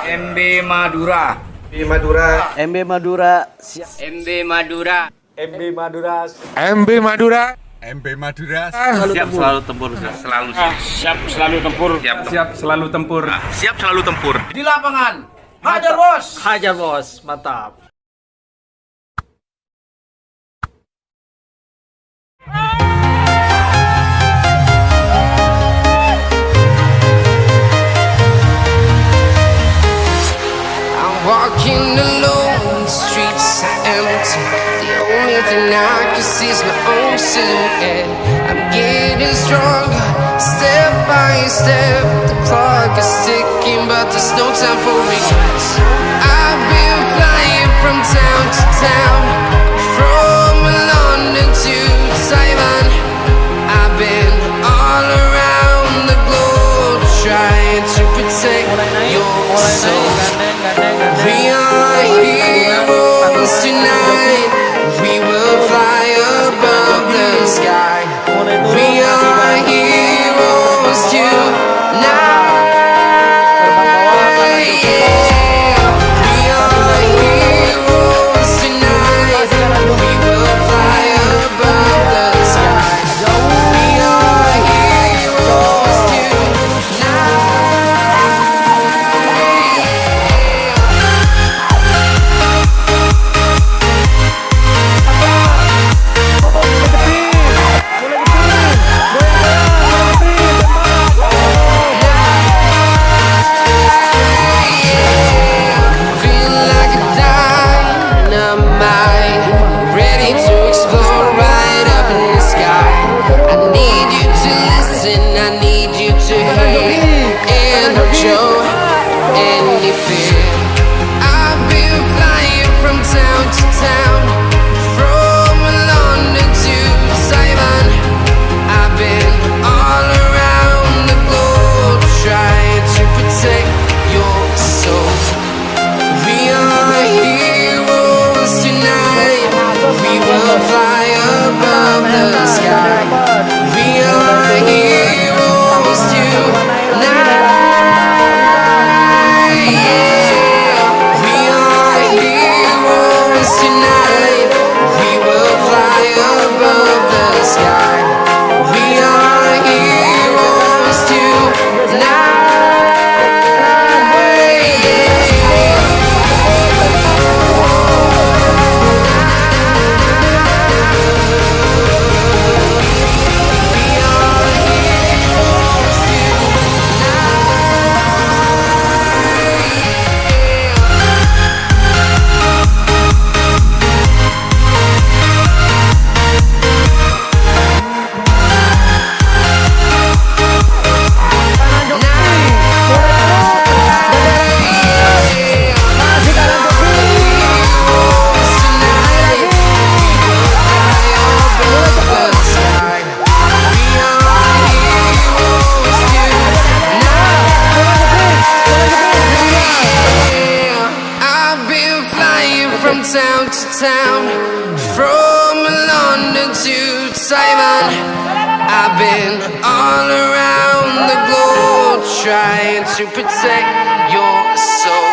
MB Madura. MB Madura. MB Madura. MB Madura. MB Madura. MB Madura. MB Madura. Siap selalu tempur. Selalu siap selalu tempur. Siap selalu tempur. Siap selalu tempur. Di lapangan. Hajar bos. Hajar bos, mantap. Walking alone, the streets are empty. The only thing I can see is my own silhouette. I'm getting stronger, step by step. The clock is ticking, but there's no time for regrets. I've been flying from town to town, from London to Taiwan. I've been all around the globe, trying to protect your soul. We are heroes tonight. We will fly above the sky. We are heroes tonight. Yeah. We are heroes tonight. We will fly above the sky. We are heroes tonight. Feel like a dynamite, ready to explode right up in the sky. I need you to listen, I need you to hear, and don't show any fear. I've been flying from town to town, from London to Taiwan. I've been all around the globe, trying to protect your soul. We are heroes tonight. We will fly above the sky. We are heroes tonight. Yeah. We are heroes tonight. We will fly above the sky. We are heroes tonight. I've been flying from town to town, from London to Taiwan. I've been all around the globe, trying to protect your soul.